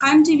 IMTV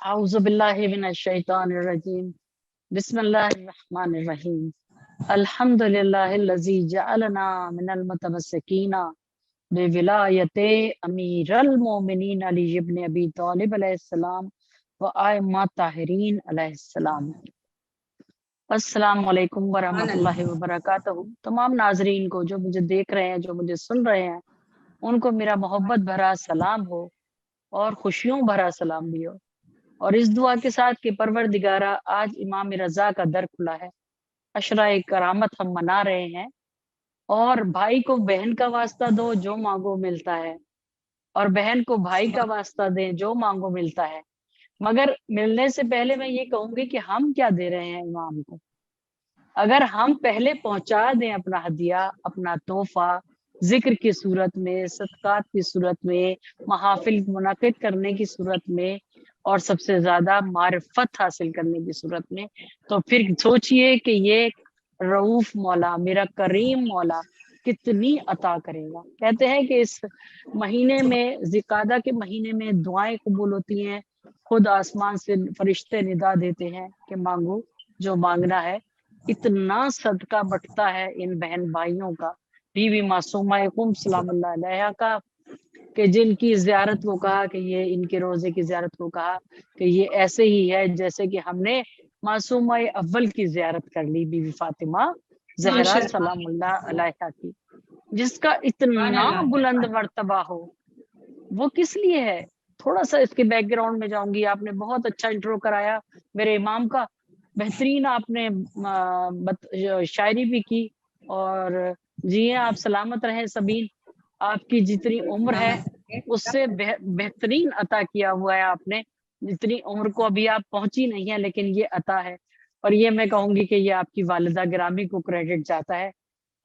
اعوذ باللہ من الشیطان الرجیم بسم اللہ الرحمن الرحیم الحمد للہ الذی جعلنا من المتمسکین بولایت امیر المومنین علی ابن ابی طالب علیہ السلام و ائمہ طاہرین علیہ السلام۔ السلام علیکم ورحمۃ اللہ وبرکاتہ۔ تمام ناظرین کو جو مجھے دیکھ رہے ہیں، جو مجھے سن رہے ہیں، ان کو میرا محبت بھرا سلام ہو اور خوشیوں بھرا سلام بھی ہو، اور اس دعا کے ساتھ کہ پروردگارہ آج امام رضا کا در کھلا ہے، عشرۂ کرامت ہم منا رہے ہیں، اور بھائی کو بہن کا واسطہ دو، جو مانگو ملتا ہے، اور بہن کو بھائی کا واسطہ دیں، جو مانگو ملتا ہے۔ مگر ملنے سے پہلے میں یہ کہوں گی کہ ہم کیا دے رہے ہیں امام کو۔ اگر ہم پہلے پہنچا دیں اپنا ہدیہ، اپنا تحفہ، ذکر کی صورت میں، صدقات کی صورت میں، محافل منعقد کرنے کی صورت میں، اور سب سے زیادہ معرفت حاصل کرنے کی صورت میں، تو پھر سوچئے کہ یہ رؤوف مولا، میرا کریم مولا کتنی عطا کرے گا۔ کہتے ہیں کہ اس مہینے میں، ذوالقعدہ کے مہینے میں دعائیں قبول ہوتی ہیں، خود آسمان سے فرشتے ندا دیتے ہیں کہ مانگو جو مانگنا ہے۔ اتنا صدقہ بٹتا ہے ان بہن بھائیوں کا، بیوی معصومہ قم سلام اللہ علیہا کا، کہ جن کی زیارت کو کہا کہ یہ ان کے روزے کی زیارت کو کہا کہ یہ ایسے ہی ہے جیسے کہ ہم نے معصومہ اول کی زیارت کر لی، بی بی فاطمہ زہرا سلام اللہ علیہا کی، جس کا اتنا بلند مرتبہ ہو۔ وہ کس لیے ہے؟ تھوڑا سا اس کے بیک گراؤنڈ میں جاؤں گی۔ آپ نے بہت اچھا انٹرو کرایا میرے امام کا، بہترین آپ نے شاعری بھی کی، اور جی آپ سلامت رہیں سبین، آپ کی جتنی عمر ہے اس سے بہترین عطا کیا ہوا ہے آپ نے۔ جتنی عمر کو ابھی آپ پہنچی نہیں ہے، لیکن یہ عطا ہے، اور یہ میں کہوں گی کہ یہ آپ کی والدہ گرامی کو کریڈٹ جاتا ہے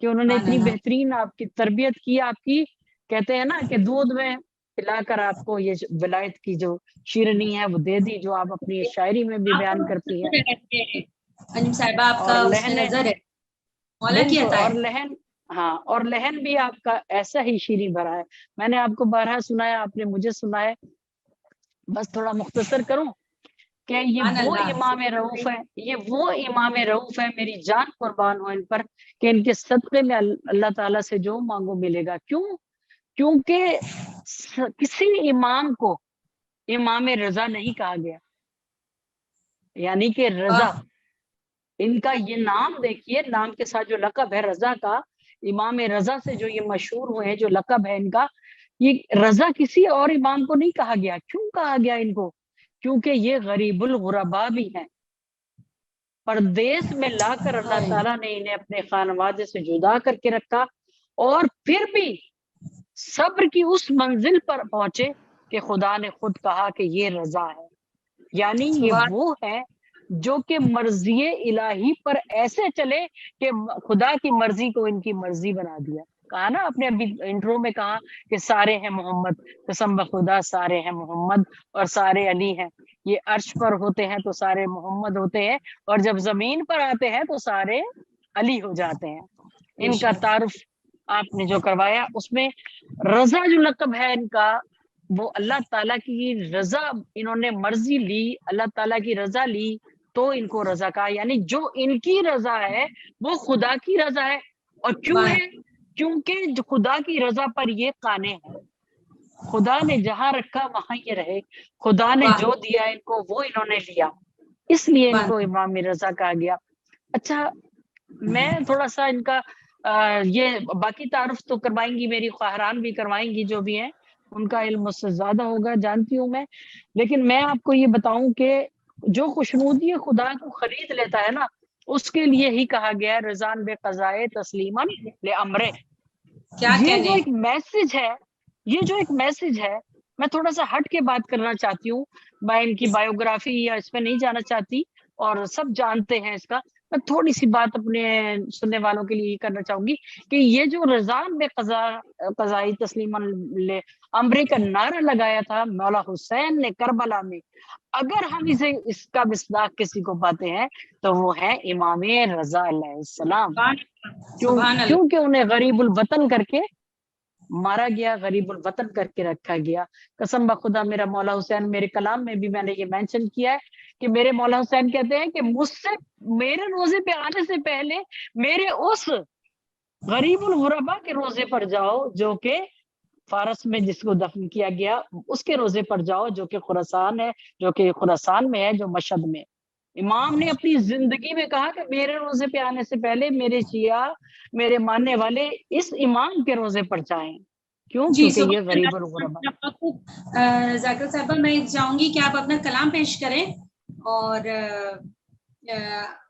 کہ انہوں نے اتنی بہترین آپ کی تربیت کی۔ آپ کی کہتے ہیں نا کہ دودھ میں پلا کر آپ کو یہ ولایت کی جو شیرنی ہے وہ دے دی، جو آپ اپنی شاعری میں بھی بیان کرتی ہیں۔ اور لہن، ہاں، اور لہن بھی آپ کا ایسا ہی شیریں بھرا ہے۔ میں نے آپ کو بارہا سنایا، آپ نے مجھے سنایا، بس تھوڑا مختصر کروں کہ یہ وہ امام رؤوف ہے، یہ وہ امام رؤوف ہے، میری جان قربان ہو ان پر، کہ ان کے صدقے میں اللہ تعالیٰ سے جو مانگو ملے گا۔ کیوں؟ کیونکہ کسی امام کو امام رضا نہیں کہا گیا، یعنی کہ رضا، ان کا یہ نام دیکھیے، نام کے ساتھ جو لقب ہے رضا کا، امام رضا سے جو یہ مشہور ہوئے ہیں، جو لقب ہے ان کا، یہ رضا کسی اور امام کو نہیں کہا گیا۔ کیوں کہا گیا ان کو؟ کیونکہ یہ غریب الغربا بھی ہیں، پردیس میں لا کر اللہ تعالیٰ نے انہیں اپنے خانوادے سے جدا کر کے رکھا، اور پھر بھی صبر کی اس منزل پر پہنچے کہ خدا نے خود کہا کہ یہ رضا ہے، یعنی یہ وہ ہے جو کہ مرضی الہی پر ایسے چلے کہ خدا کی مرضی کو ان کی مرضی بنا دیا۔ کہا نا آپ نے ابھی انٹرو میں کہا کہ سارے ہیں محمد، قسم بخدا سارے ہیں محمد، اور سارے علی ہیں۔ یہ عرش پر ہوتے ہیں تو سارے محمد ہوتے ہیں، اور جب زمین پر آتے ہیں تو سارے علی ہو جاتے ہیں۔ ان کا تعارف آپ نے جو کروایا، اس میں رضا جو لقب ہے ان کا، وہ اللہ تعالیٰ کی رضا، انہوں نے مرضی لی، اللہ تعالیٰ کی رضا لی تو ان کو رضا کہا، یعنی جو ان کی رضا ہے وہ خدا کی رضا ہے۔ اور کیوں ہے؟ کیونکہ جو خدا کی رضا پر یہ قانے ہے، خدا نے جہاں رکھا وہاں یہ رہے، خدا نے جو دیا ان کو وہ انہوں نے لیا، اس لیے ان کو امام رضا کہا گیا۔ اچھا، میں تھوڑا سا ان کا یہ باقی تعارف تو کروائیں گی، میری خواہران بھی کروائیں گی، جو بھی ہیں ان کا علم مجھ سے زیادہ ہوگا، جانتی ہوں میں، لیکن میں آپ کو یہ بتاؤں کہ جو خوشنودی خدا کو خرید لیتا ہے نا، اس کے لیے ہی کہا گیا ہے رضان بے قضائے تسلیماً لامرے۔ یہ جو ایک میسج ہے، یہ جو ایک میسج ہے، میں تھوڑا سا ہٹ کے بات کرنا چاہتی ہوں، میں ان کی بایوگرافی یا اس میں نہیں جانا چاہتی، اور سب جانتے ہیں اس کا، میں تھوڑی سی بات اپنے سننے والوں کے لیے یہ کرنا چاہوں گی کہ یہ جو رضان بے قضائی تسلیماً لامرے کا نعرہ لگایا تھا مولا حسین نے کربلا میں، اگر ہم اسے اس کا مصداق کسی کو پاتے ہیں تو وہ ہے امام رضا علیہ السلام، کیونکہ انہیں غریب الوطن کر کے مارا گیا، غریب الوطن کر کے رکھا گیا. قسم بخدا میرا مولا حسین، میرے کلام میں بھی میں نے یہ مینشن کیا ہے کہ میرے مولا حسین کہتے ہیں کہ مجھ سے میرے روزے پہ آنے سے پہلے میرے اس غریب الغربا کے روزے پر جاؤ جو کہ فارس میں جس کو دفن کیا گیا، اس کے روزے پر جاؤ جو کہ خراسان ہے، جو کہ خراسان میں ہے، جو مشہد میں. امام نے اپنی زندگی میں کہا کہ میرے روزے پہ آنے سے پہلے میرے شیعہ، میرے ماننے والے اس امام کے روزے پر جائیں. کیوں؟ جی کیونکہ یہ غریب الغربا. ذاکر صاحبہ میں چاہوں گی کہ آپ اپنا کلام پیش کریں اور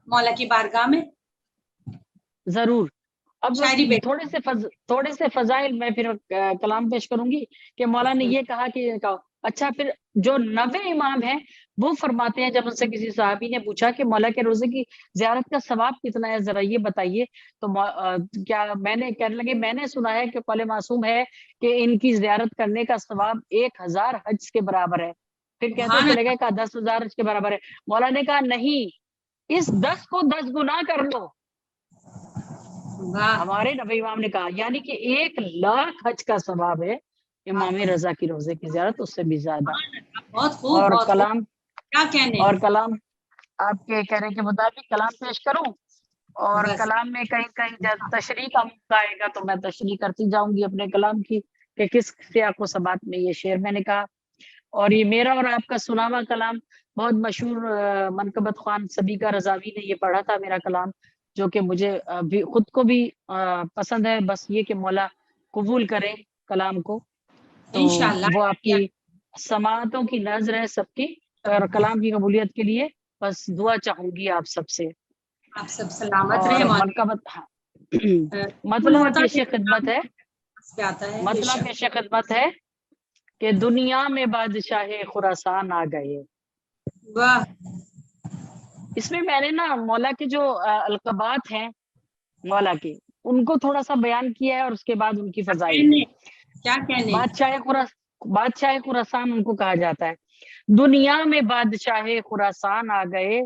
مولا کی بارگاہ میں. ضرور. اب شاعری تھوڑے سے فضائل میں پھر کلام پیش کروں گی کہ مولا نے یہ کہا کہ اچھا پھر جو 90 امام ہیں وہ فرماتے ہیں، جب ان سے کسی صحابی نے پوچھا کہ مولا کے روزے کی زیارت کا ثواب کتنا ہے ذرا یہ بتائیے، تو کیا میں نے کہنے لگے میں نے سنا ہے کہ قول معصوم ہے کہ ان کی زیارت کرنے کا ثواب 1000 حج کے برابر ہے. پھر کہتے چلے گئے کہا 10,000 حج کے برابر ہے. مولا نے کہا نہیں، اس 10 کو 10 گنا کر لو. ہمارے نبی امام نے کہا یعنی کہ 1,00,000 حج کا ثواب ہے امام رضا کی روزے کی زیارت، اس سے بھی زیادہ. بہت خوب. اور کلام آپ کے کہنے کے مطابق کلام پیش کروں، اور کلام میں کہیں کہیں تشریح کا موقع آئے گا تو میں تشریح کرتی جاؤں گی اپنے کلام کی کہ کس سیاق و سبات میں یہ شعر میں نے کہا. اور یہ میرا اور آپ کا سنا ہوا کلام بہت مشہور منقبت خوان صدیقہ رضاوی نے یہ پڑھا تھا میرا کلام، جو کہ مجھے بھی خود کو بھی پسند ہے. بس یہ کہ مولا قبول کرے کلام کو، تو وہ آپ کی سماعتوں کی نظر ہے سب کی، اور کلام کی قبولیت کے لیے بس دعا چاہوں گی آپ سب سے. آپ سب سلامت رہے. مطلب پیش خدمت ہے، مطلب پیش خدمت ہے کہ دنیا میں بادشاہ خراسان آ گئے. واہ. اس میں میں نے نا مولا کے جو القابات ہیں مولا کے، ان کو تھوڑا سا بیان کیا ہے، اور اس کے بعد ان کی فضائل. کیا کہنے؟ بادشاہ خراسان ان کو کہا جاتا ہے. دنیا میں بادشاہ خراسان آ گئے،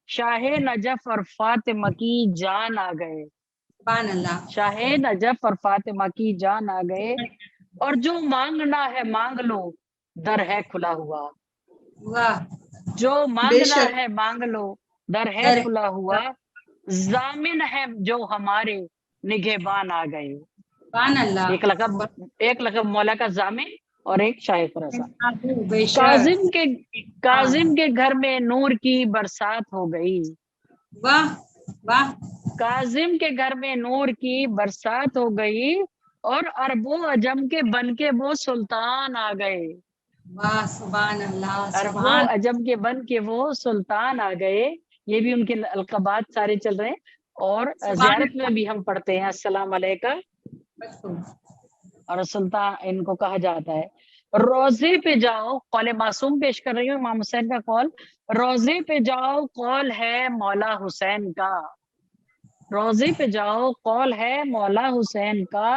شاہ نجف اور فاطمہ کی جان آ گئے. سبحان اللہ. شاہ نجف اور فاطمہ کی جان آ گئے، اور جو مانگنا ہے مانگ لو، در ہے کھلا ہوا. واہ. جو مانگنا ہے مانگ لو، در ہے کھلا ہوا. ضامن ہے جو ہمارے نگہبان آ گئے. سبحان اللہ. ایک لقب مولا کا ضامن اور ایک شاہ خراسان. کاظم کے گھر میں نور کی برسات ہو گئی. واہ واہ. کاظم کے گھر میں نور کی برسات ہو گئی، اور عرب و عجم کے بن کے وہ سلطان آ گئے. واہ سبحان اللہ. عرب و عجم کے بن کے وہ سلطان آ گئے. یہ بھی ان کے القابات سارے چل رہے ہیں، اور زیارت میں بھی ہم پڑھتے ہیں السلام علیکم، اور سلطان ان کو کہا جاتا ہے. روزے پہ جاؤ، قول معصوم پیش کر رہی ہوں، امام حسین کا قول. روزے پہ جاؤ قول ہے مولا حسین کا. روزے پہ جاؤ قول ہے مولا حسین کا،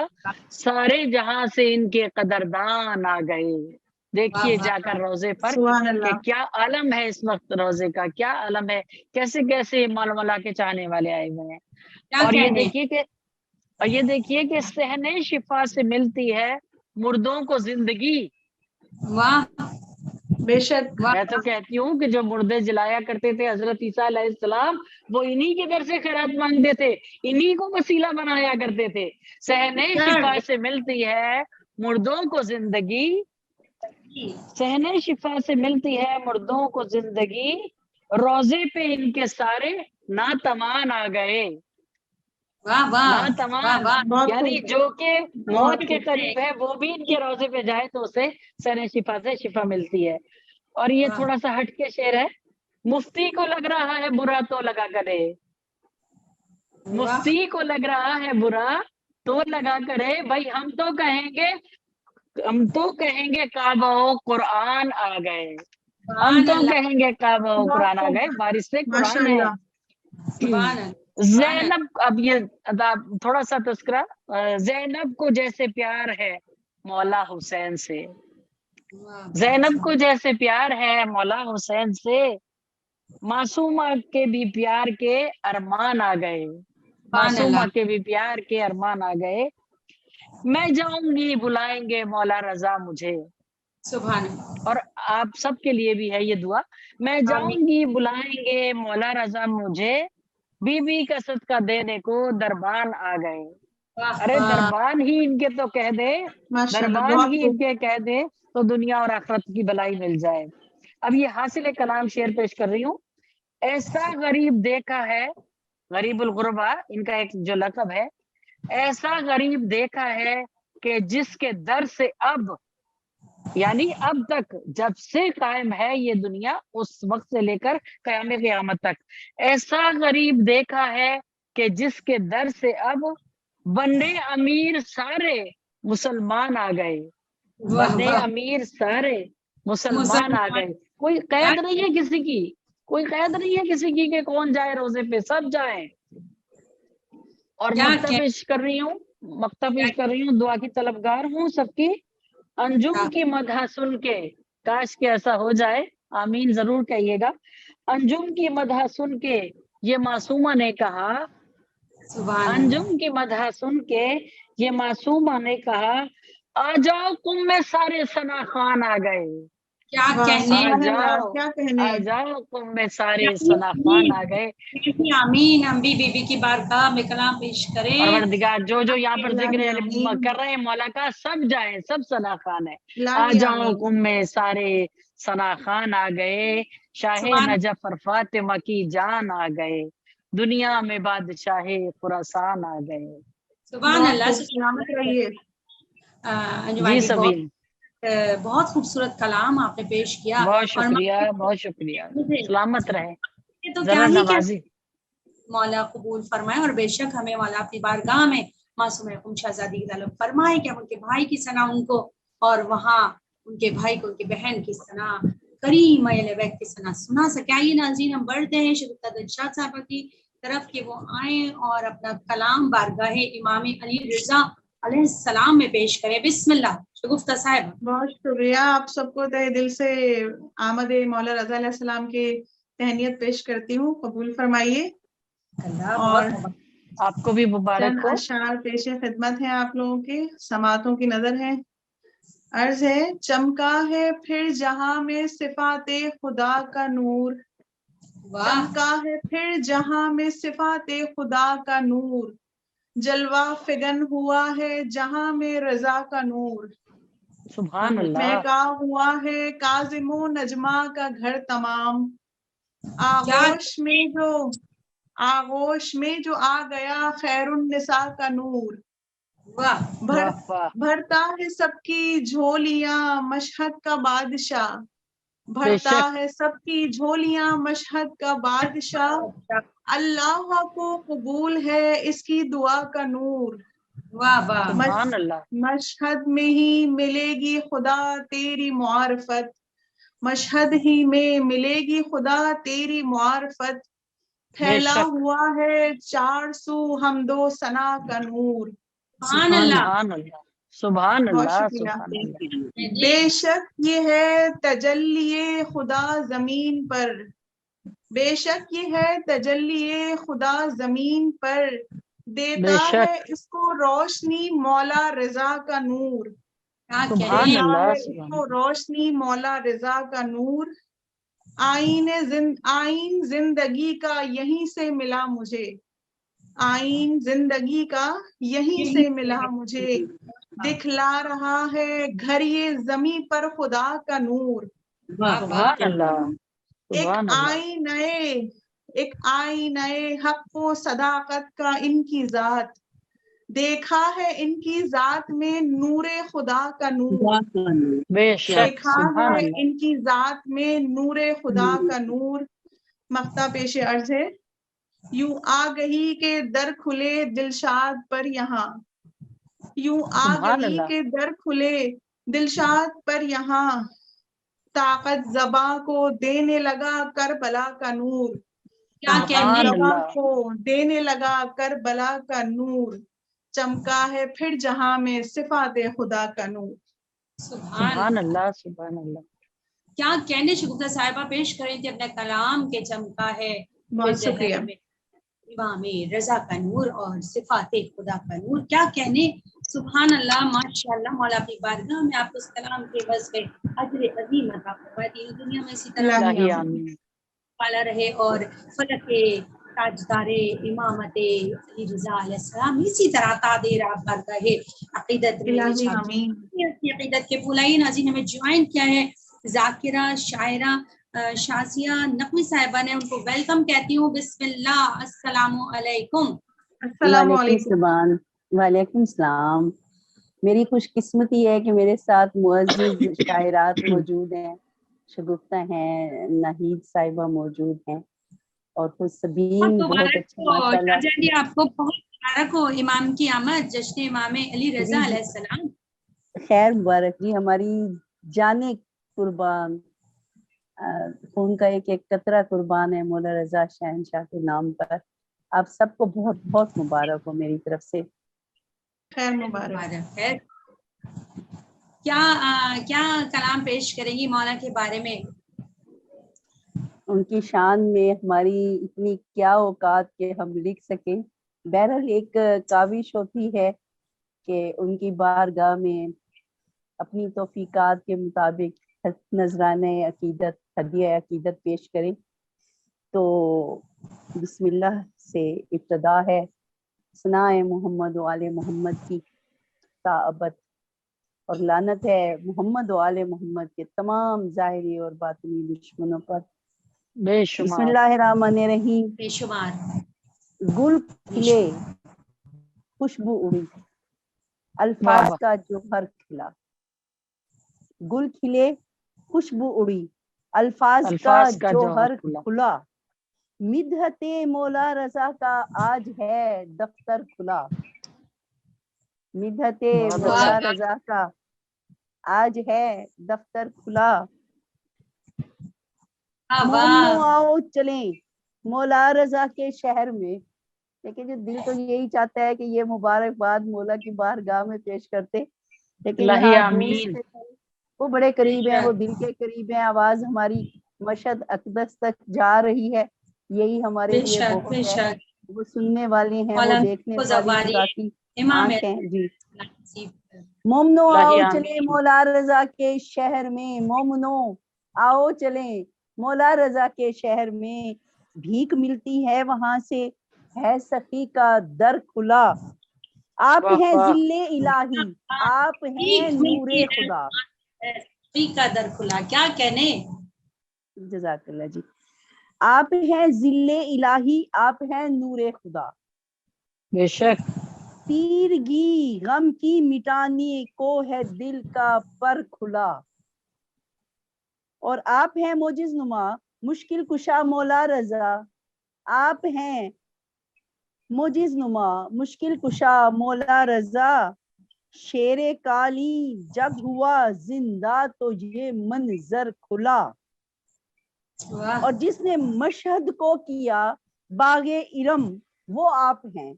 سارے جہاں سے ان کے قدردان آ گئے. دیکھیے جا کر روزے پر کہ کیا عالم ہے اس وقت، روزے کا کیا عالم ہے، کیسے کیسے مولا کے چاہنے والے آئے ہوئے ہیں. اور یہ دیکھیے کہ صحن شفا سے ملتی ہے مردوں کو زندگی. واہ بے شک. میں تو کہتی ہوں کہ جو مردے جلایا کرتے تھے حضرت عیسیٰ علیہ السلام، وہ انہی کے در سے خیرات مانگتے تھے، انہی کو وسیلہ بنایا کرتے تھے. صحن شفا سے ملتی ہے مردوں کو زندگی، صحن شفا سے ملتی ہے مردوں کو زندگی. روزے پہ ان کے سارے ناتمان آ گئے. ناتمان یعنی جو کہ موت کے قریب ہے وہ بھی ان کے روزے پہ جائے تو اسے صحن شفا سے شفا ملتی ہے. اور یہ تھوڑا سا ہٹ کے شعر ہے. مفتی کو لگ رہا ہے برا تو لگا کرے، مفتی کو لگ رہا ہے برا تو لگا کرے. بھائی ہم تو کہیں گے کعبہ و قرآن آ گئے. ہم تو کہیں گے کعبہ و قرآن آ گئے. بارش سے قرآن ہے. زینب، اب یہ تھوڑا سا تذکرہ، زینب کو جیسے پیار ہے مولا حسین سے. زینب کو جیسے پیار ہے مولا حسین سے، معصومہ کے بھی پیار کے ارمان آ گئے. معصومہ کے بھی پیار کے ارمان آ گئے. میں جاؤں گی بلائیں گے مولا رضا مجھے. سبحان اللہ. اور آپ سب کے لیے بھی ہے یہ دعا. میں جاؤں گی بلائیں گے مولا رضا مجھے, بی بی کا صدقہ دینے کو دربان آ گئے. ارے دربان ہی ان کے تو کہہ دے, دربان ہی ان کے کہہ دے تو دنیا اور آخرت کی بلائی مل جائے. اب یہ حاصل کلام شعر پیش کر رہی ہوں. ایسا غریب دیکھا ہے, غریب الغربا ان کا ایک جو لقب ہے, ایسا غریب دیکھا ہے کہ جس کے در سے اب, یعنی اب تک جب سے قائم ہے یہ دنیا, اس وقت سے لے کر قیام قیامت تک, ایسا غریب دیکھا ہے کہ جس کے در سے اب بندے امیر سارے مسلمان آ گئے. بندے امیر سارے مسلمان آ گئے. کوئی قید نہیں ہے کسی کی, کوئی قید نہیں ہے کسی کی کہ کون جائے روزے پہ, سب جائیں. اور مکتب پیش کر رہی ہوں, مکتب پیش کر رہی ہوں, دعا کی طلبگار ہوں سب کی. انجم کی مدح سن کے, کاش کہ ایسا ہو جائے, آمین ضرور کہیے گا. انجم کی مدح سن کے یہ معصومہ نے کہا, انجم کی مدح سن کے یہ معصومہ نے کہا, آ جاؤ کم میں سارے ثنا خوان آ گئے. کیا کہنے, آ جاؤ کم میں سارے ثنا خوان آ گئے. آمین. ہم بھی بی بی کی بارگاہ میں کلام پیش کریں. پروردگار جو جو یہاں پر ذکر کر رہے ہیں مولا کا, سب جائیں, سب ثنا خوان ہے. آ جاؤ کم میں سارے ثنا خوان آ گئے, شاہ نجف اور فاطمہ کی جان آ گئے, دنیا میں بادشاہ خراسان آ گئے. سبحان اللہ. سلامت رہیے. جی سبین, بہت خوبصورت کلام آپ نے پیش کیا. بہت شکریہ, بہت شکریہ. سلامت رہے. تو کیا ہی کیا, مولا قبول فرمائے. اور بے شک ہمیں مولا اپنی بارگاہ میں معصوم شہزادی کی طلب فرمائے کہ ہم ان کے بھائی کی ثنا ان کو, اور وہاں ان کے بھائی کو ان کی بہن کی ثنا, کریم بیک کی ثنا سنا سکے. آئیے ناظرین ہم بڑھتے ہیں شگفتہ دلشاد صاحبہ کی طرف کہ وہ آئیں اور اپنا کلام بارگاہ امام علی رضا علیہ السلام میں پیش کرے. بسم اللہ شگفتہ صاحبہ. بہت شکریہ. آپ سب کو تہ دل سے آمد مولا رضا علیہ السلام کی تہنیت پیش کرتی ہوں, قبول فرمائیے. اور آپ کو بھی مبارک ہو. اشعار پیش خدمت ہیں آپ لوگوں کے, سماعتوں کی نظر ہے. عرض ہے, چمکا ہے پھر جہاں میں صفات خدا کا نور, چمکا ہے پھر جہاں میں صفات خدا کا نور, جلوہ فگن ہوا ہے جہاں میں رضا کا نور. سبحان اللہ. مہکا ہوا ہے کاظم و نجمہ کا گھر تمام, آغوش میں جو آ گیا خیر النساء کا نور. بھرتا ہے سب کی جھولیاں مشہد کا بادشاہ, بھرتا ہے سب کی جھولیاں مشہد کا بادشاہ, اللہ کو قبول ہے اس کی دعا کا نور. مشہد میں ہی ملے گی خدا تیری معرفت, مشہد ہی میں ملے گی خدا تیری معرفت, پھیلا ہوا ہے چار سو حمد و ثنا کا نور. سبحان اللہ, سبحان بہت اللہ. شکریہ. بے شک یہ ہے تجلی خدا زمین پر, بے شک یہ ہے تجلی خدا زمین پر, دیتا ہے اس کو روشنی مولا رضا کا نور. سبحان اللہ. اس کو روشنی مولا رضا کا نور. آئین زندگی کا یہیں سے ملا مجھے, آئین زندگی کا یہیں سے ملا مجھے, دکھلا رہا ہے گھر یہ زمیں پر خدا کا نور. سبحان اللہ. ایک آئینہ حق و صداقت کا ان کی ذات, دیکھا ہے ان کی ذات میں نور خدا کا نور. دیکھا ہے ان کی ذات میں نور خدا کا نور. مقطع پیش عرض ہے, یوں آ گئی کہ در کھلے دلشاد پر یہاں, یوں آ گئی کہ در کھلے دلشاد پر یہاں, طاقت زباں کو دینے لگا کربلا کا نور. زباں کو دینے لگا کربلا کا نور, چمکا ہے پھر جہاں میں صفات خدا کا نور. سبحان اللہ. سبحان اللہ. کیا کہنے شگفتہ صاحبہ پیش کر رہی تھی اپنے کلام کے چمکا ہے. بہت شکریہ. امام رضا کا نور اور صفات خدا کا نور. کیا کہنے سبحان اللہ ماشاءاللہ مولا کی بارگاہ میں آپ کو اس کلام کے بس پہ اجر عظیم عطا فرمائے، دین دنیا میں اسی طرح والا رہے اور فلک کے تاجدار امامت علی رضا علیہ السلام اسی طرح تعدیر آپ کرتا ہے عقیدت میں عقیدت کے بلائی ناظرین ہمیں جوائن کیا ہے ذاکرہ شاعرہ شازیہ نقوی صاحبہ نے، ان کو ویلکم کہتی ہوں. بسم اللہ، السلام علیکم. السلام علیکم. وعلیکم السلام. میری خوش قسمتی ہے کہ میرے ساتھ معزز شاعرات موجود ہیں، شگفتہ ہیں، ناہید صاحبہ موجود ہیں اور خود سبین بہت اچھا ماشاءاللہ. آپ کو بہت مبارک ہو امام کی آمد، جشن امام علی رضا علیہ السلام. خیر مبارک جی. ہماری جانے قربان، خون کا ایک ایک قطرہ قربان ہے مولا رضا شہنشاہ کے نام پر. آپ سب کو بہت بہت مبارک ہو میری طرف سے. خیر مبارک ہے. کیا کلام پیش کریں گی مولا کے بارے میں؟ ان کی شان میں ہماری اتنی کیا اوقات کہ ہم لکھ سکیں. بہرحال ایک کاوش ہوتی ہے کہ ان کی بارگاہ میں اپنی توفیقات کے مطابق نذرانے عقیدت، ہدیہ عقیدت پیش کریں. تو بسم اللہ سے ابتدا ہے. ثناء محمد و آل محمد کی تا ابد، اور لعنت ہے محمد و آل محمد کے تمام ظاہری اور باطنی دشمنوں پر. بسم اللہ الرحمن الرحیم. بے شمار. گل کھلے خوشبو اڑی، الفاظ کا جوہر کھلا. گل کھلے خوشبو اڑی، الفاظ کا جوہر کھلا. مدحت مولا رضا کا آج ہے دفتر کھلا. مدحت مولا رضا کا آج ہے دفتر کھلا. مومنو آؤ چلیں مولا رضا کے شہر میں. لیکن جو دل تو یہی چاہتا ہے کہ یہ مبارکباد مولا کی بارگاہ میں پیش کرتے، لیکن وہ بڑے قریب ہیں، وہ دل کے قریب ہیں. آواز ہماری مشہد اقدس تک جا رہی ہے، یہی ہمارے لیے بہت ہے. وہ سننے والے ہیں، وہ دیکھنے والی ذاتی آنکھ ہیں. جی مومنو آؤ چلیں مولا رضا کے شہر میں. مومنو آؤ چلیں مولا رضا کے شہر میں. بھیک ملتی ہے وہاں سے، ہے سخی کا در کھلا. آپ ہیں ذل الہی، آپ ہیں نور خدا. سخی کا در کھلا، کیا کہنے. جزاک اللہ جی. آپ ہیں ذل الہی، آپ ہیں نور خدا. بے شک. تیرگی غم کی مٹانے کو ہے دل کا پر کھلا. اور آپ ہیں معجز نما مشکل کشا مولا رضا. آپ ہیں معجز نما مشکل کشا مولا رضا. شیر کالی جب ہوا زندہ تو یہ منظر کھلا. اور جس نے مشہد کو کیا باغ ارم وہ آپ ہیں.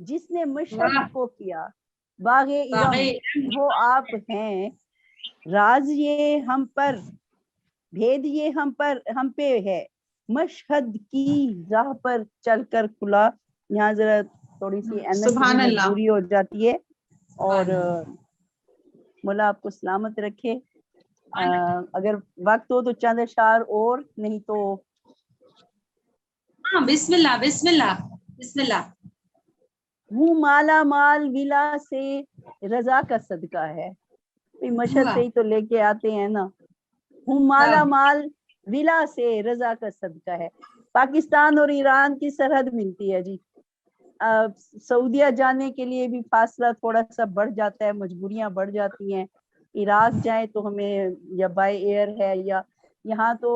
جس نے مشہد کو کیا باغ ارم وہ آپ ہیں. راز یہ ہم پر بھید یہ ہم پہ ہے، مشہد کی راہ پر چل کر کھلا. یہاں ذرا تھوڑی سی مجبوری ہو جاتی ہے. اور مولا آپ کو سلامت رکھے. اگر وقت ہو تو چند اشعار اور، نہیں تو بسم اللہ بسم اللہ بسم اللہ. ہوں مالا مال ولا سے رضا کا صدقہ ہے. مشہد سے ہی تو لے کے آتے ہیں نا. ہوں مالا مال ولا سے رضا کا صدقہ ہے. پاکستان اور ایران کی سرحد ملتی ہے جی. سعودیہ جانے کے لیے بھی فاصلہ تھوڑا سا بڑھ جاتا ہے، مجبوریاں بڑھ جاتی ہیں. عراق جائیں تو ہمیں یا بائی ایئر ہے، یا یہاں تو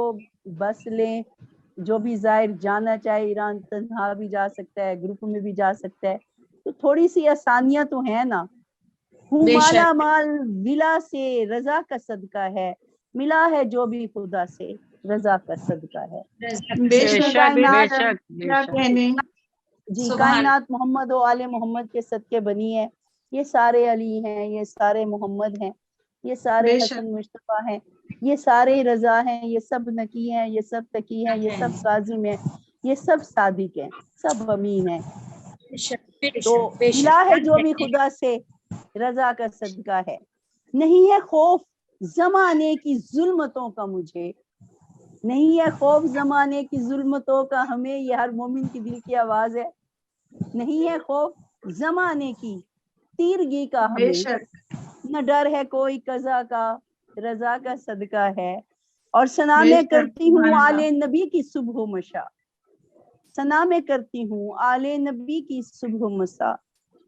بس لیں. جو بھی زائر جانا چاہے ایران تنہا بھی جا سکتا ہے، گروپ میں بھی جا سکتا ہے. تو تھوڑی سی آسانیاں تو ہیں نا. ہوں مالا مال ولا سے رضا کا صدقہ ہے، ملا ہے جو بھی خدا سے رضا کا صدقہ ہے. جی کائنات محمد و آل محمد کے صدقے بنی ہے. یہ سارے علی ہیں، یہ سارے محمد ہیں، یہ سارے حسن مصطفیٰ ہیں، یہ سارے رضا ہیں، یہ سب نقی ہیں، یہ سب تقی ہیں، یہ سب کاظم ہیں، یہ سب صادق ہیں، سب امین ہیں. تو ملا ہے جو بھی خدا سے رضا کا صدقہ ہے. نہیں ہے خوف زمانے کی ظلمتوں کا مجھے، نہیں ہے خوف زمانے کی ظلمتوں کا ہمیں، یہ ہر مومن کی دل کی آواز ہے. نہیں ہے خوف زمانے کی تیرگی کا ہمیں، نہ ڈر ہے کوئی قضا کا، رضا کا صدقہ ہے. اور ثنا میں کرتی ہوں آل نبی کی صبح و مشا، ثنا میں کرتی ہوں آل نبی کی صبح و مسا،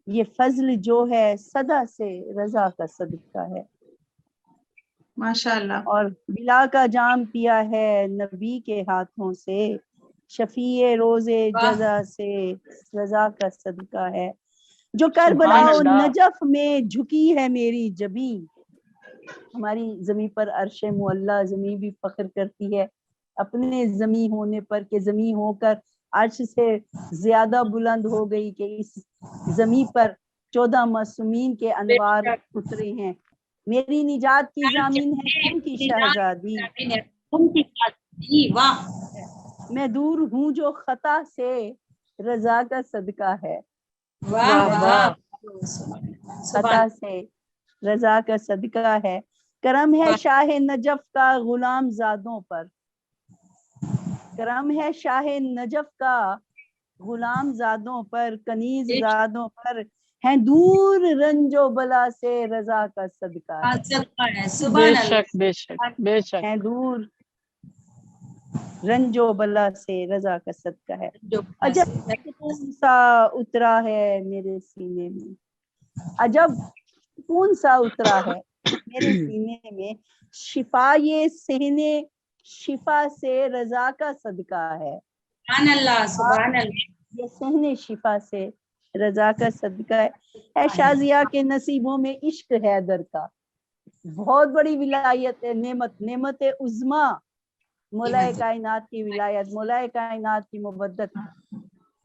یہ فضل جو ہے صدا سے رضا کا صدقہ ہے. ماشاءاللہ. اور بلا کا جام پیا ہے نبی کے ہاتھوں سے، شفیع روز جزا سے رضا کا صدقہ ہے. جو کربلا و نجف میں جھکی ہے میری جبیں، ہماری زمین پر عرش معلیٰ زمین بھی فخر کرتی ہے اپنے زمین ہونے پر کہ زمین ہو کر عرش سے زیادہ بلند ہو گئی کہ اس زمین پر 14 معصومین کے انوار اترے ہیں. میری نجات کی ضامن ہے تم کی شہزادی، میں دور ہوں جو خطا سے رضا کا صدقہ ہے. خطا سے رضا کا صدقہ ہے. کرم ہے شاہ نجف کا غلام زادوں پر، کرم ہے شاہ نجف کا غلام زادوں پر، کنیز زادوں پر ہیں دور رنج و بلا سے رضا کا صدقہ ہے. بے شک بے شک بے شک. ہیں دور رنج و بلا سے رضا کا صدقہ ہے. عجب سکون سا اترا ہے میرے سینے میں، عجب سکون سا اترا ہے میرے سینے میں، شفا یہ سہنے شفا سے رضا کا صدقہ ہے. سبحان اللہ سبحان اللہ. یہ سہنے شفا سے رضا کا صدقہ ہے. شازیہ کے نصیبوں میں عشق حیدر کا، بہت بڑی ولایت ہے، نعمت عظما، مولا کائنات کی ولایت، مولا کائنات کی مبدت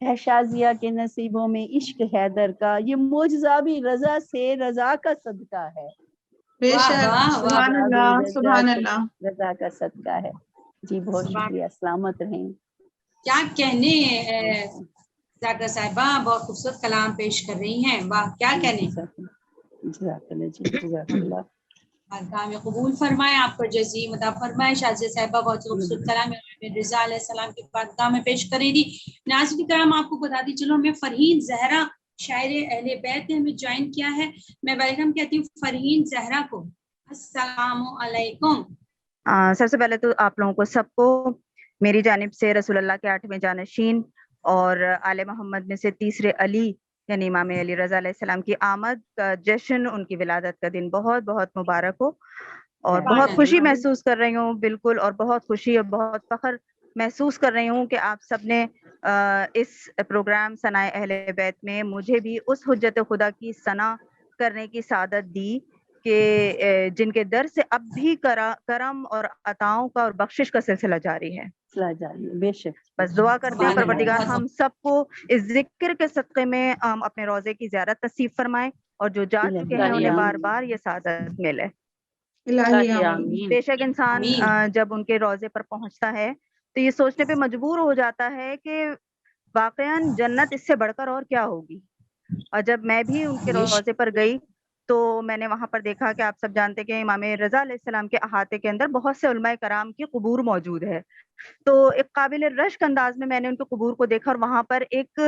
ہے. شازیہ کے نصیبوں میں عشق حیدر کا، یہ معجزہ بھی رضا سے رضا کا صدقہ ہے. بے شک. سبحان اللہ سبحان اللہ. رضا کا صدقہ ہے. جی بہت شکریہ، سلامت رہیں. کیا کہنے ڈاکٹر صاحبہ، بہت خوبصورت کلام پیش کر رہی ہیں. واہ کیا کہنے. جزاک اللہ جی، جزاک اللہ. کام قبول فرمائے، آپ پر جزیم عطا فرمائے. شازیہ صاحبہ بہت خوبصورت کلام رضا علیہ السلام کی بارگاہ میں پیش کر رہی تھی. ناظرین کرام آپ کو بتا دی چلو، ہمیں فرحین زہرا شاعر اہل بیت نے ہمیں جوائن کیا ہے. میں ویلکم کہتی ہوں فرحین زہرا کو. السلام علیکم. سب سے پہلے تو آپ لوگوں کو سب کو میری جانب سے رسول اللہ کے 8ویں جانشین اور آل محمد میں سے تیسرے علی یعنی امام علی رضا علیہ السلام کی آمد کا جشن، ان کی ولادت کا دن بہت بہت مبارک ہو. اور بہت خوشی محسوس کر رہی ہوں، بالکل، اور بہت خوشی اور بہت فخر محسوس کر رہی ہوں کہ آپ سب نے اس پروگرام ثنائے اہل بیت میں مجھے بھی اس حجت خدا کی ثنا کرنے کی سعادت دی کہ جن کے در سے اب بھی کرم اور عطاؤں کا اور بخشش کا سلسلہ جاری ہے. بے شک. بس دعا کرتے ہیں پروردگار ہم سب کو اس ذکر کے صدقے میں اپنے روزے کی زیارت نصیب فرمائے، اور جو جا چکے ہیں انہیں بار بار یہ سعادت ملے. بے شک انسان جب ان کے روزے پر پہنچتا ہے تو یہ سوچنے پہ مجبور ہو جاتا ہے کہ واقعاً جنت اس سے بڑھ کر اور کیا ہوگی. اور جب میں بھی ان کے روزے پر گئی تو میں نے وہاں پر دیکھا کہ آپ سب جانتے کہ امام رضا علیہ السلام کے احاطے کے اندر بہت سے علماء کرام کی قبور موجود ہے. تو ایک قابل رشک انداز میں نے ان کے قبور کو دیکھا، اور وہاں پر ایک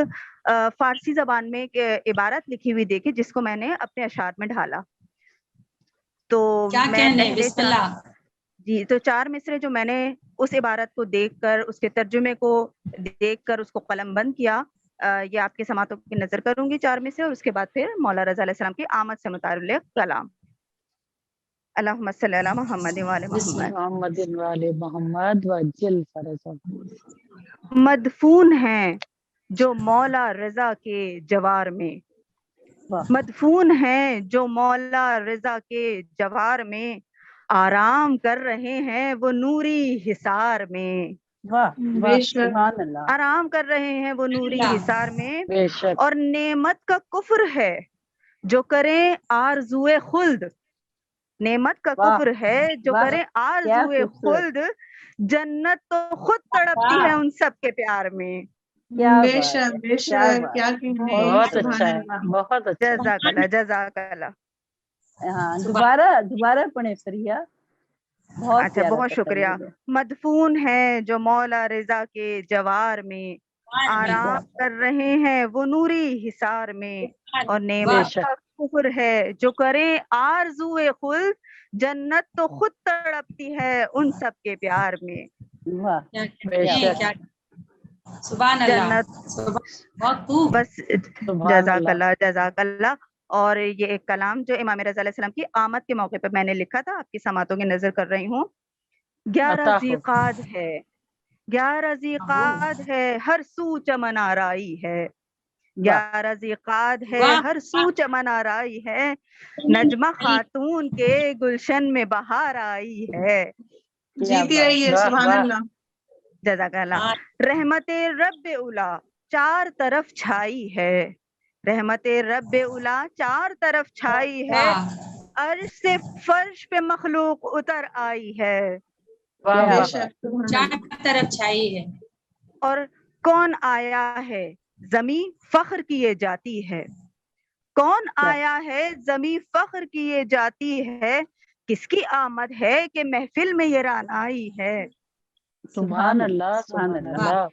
فارسی زبان میں ایک عبارت لکھی ہوئی دیکھی جس کو میں نے اپنے اشعار میں ڈھالا. تو میں جی تو 4 مصرے جو میں نے اس عبارت کو دیکھ کر، اس کے ترجمے کو دیکھ کر اس کو قلم بند کیا، یہ آپ کے سماعتوں کی نظر کروں گی 4 میں سے، اور اس کے بعد پھر مولا رضا علیہ السلام کی آمد سے متعلق کلام. اللہم صلی علی محمد وعلی محمد. مدفون ہیں جو مولا رضا کے جوار میں، مدفون ہیں جو مولا رضا کے جوار میں، آرام کر رہے ہیں وہ نوری حصار میں. آرام کر رہے ہیں وہ نوری حصار میں. اور نعمت کا کفر ہے جو کریں آرزوئے خلد، نعمت کا کفر ہے جو کریں آرزوئے خلد، جنت تو خود تڑپتی ہے ان سب کے پیار میں. بے شک بے شک، کیا بہت اچھا ہے، بہت اچھا، جزاک اللہ جزاک اللہ. ہاں دوبارہ پڑھیں فریا. اچھا بہت شکریہ. مدفون ہے جو مولا رضا کے جوار میں، آرام کر رہے ہیں وہ نوری حصار میں، اور نعمت کا کفر ہے جو کریں آرزوئے خلد، جنت تو خود تڑپتی ہے ان سب کے پیار میں. سبحان اللہ، بس جزاک اللہ جزاک اللہ. اور یہ ایک کلام جو امام رضا علیہ السلام کی آمد کے موقع پہ میں نے لکھا تھا، آپ کی سماعتوں کی نظر کر رہی ہوں. 11 ذیقعد ہے، 11 ذیقعد ہے، ہر سو چمن آرائی ہے. 11 ذیقعد ہے، ہر سو چمن آرائی ہے، نجمہ خاتون کے گلشن میں بہار آئی ہے. جیتی رہی ہے. سبحان اللہ. جزاک اللہ. رحمت رب اولا چار طرف چھائی ہے، رحمت رب اولا چار طرف چھائی ہے، عرش سے فرش پہ مخلوق اتر آئی ہے. چار طرف چھائی ہے. اور کون آیا ہے زمین فخر کیے جاتی ہے، کون آیا ہے زمین فخر کیے جاتی ہے، کس کی آمد ہے کہ محفل میں یہ ران آئی ہے. سبحان اللہ سبحان اللہ.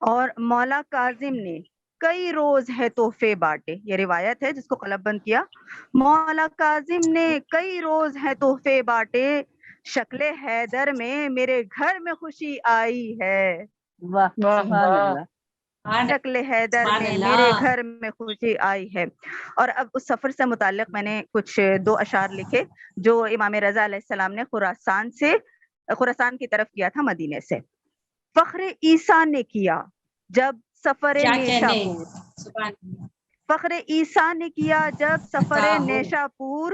اور مولا کاظم نے کئی روز ہے تحفے بانٹے، یہ روایت ہے جس کو قلب بند کیا. مولا کاظم نے کئی روز ہے تحفے بانٹے، شکل حیدر میں میرے گھر میں خوشی آئی ہے. شکل حیدر میں میرے گھر میں خوشی آئی ہے. اور اب اس سفر سے متعلق میں نے کچھ 2 اشعار لکھے جو امام رضا علیہ السلام نے خراسان کی طرف کیا تھا، مدینے سے. فخر عیسیٰ نے کیا جب سفر نیشا پور، فخر عیسیٰ نے کیا جب سفر نیشا پور،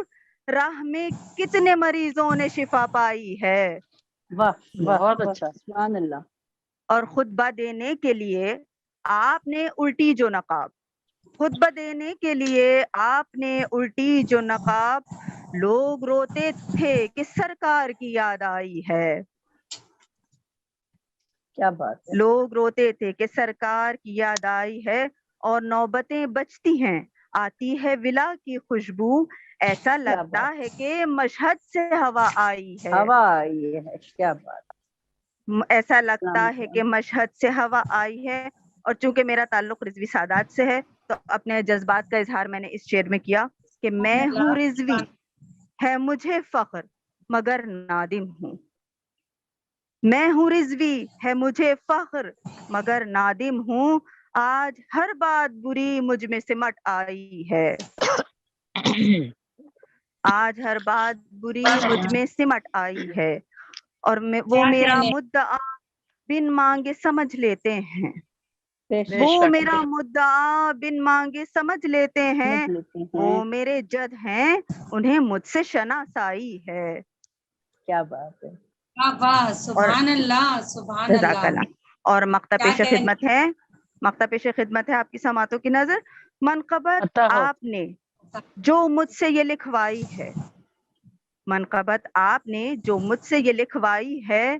راہ میں کتنے مریضوں نے شفا پائی ہے. بہت اچھا. سبحان اللہ. اور خطبہ دینے کے لیے آپ نے الٹی جو نقاب، خطبہ دینے کے لیے آپ نے الٹی جو نقاب، لوگ روتے تھے کہ سرکار کی یاد آئی ہے. کیا بات ہے. لوگ روتے تھے کہ سرکار کی یاد آئی ہے. اور نوبتیں بجتی ہیں آتی ہے ولا کی خوشبو، ایسا لگتا ہے کہ مشہد سے ہوا آئی ہے. ہوا آئی ہے. کیا بات. ایسا لگتا ہے کہ مشہد سے ہوا آئی ہے. اور چونکہ میرا تعلق رضوی سادات سے ہے تو اپنے جذبات کا اظہار میں نے اس شعر میں کیا کہ میں ہوں رضوی ہے مجھے فخر مگر نادم ہوں، میں ہوں رضوی ہے مجھے فخر مگر نادم ہوں، آج ہر بات بری مجھ میں سمٹ آئی ہے. آج ہر بات بری مجھ میں سمٹ آئی ہے. اور وہ میرا مدعا بن مانگے سمجھ لیتے ہیں، وہ میرا مدعا بن مانگے سمجھ لیتے ہیں، وہ میرے جد ہیں انہیں مجھ سے شناسائی ہے. کیا بات ہے. سبحان اللہ سبحان اللہ. اور مقطع پیش خدمت ہے، مقطع پیش خدمت ہے آپ کی سماعتوں کی نظر. منقبت آپ نے جو مجھ سے یہ لکھوائی ہے، منقبت آپ نے جو مجھ سے یہ لکھوائی ہے،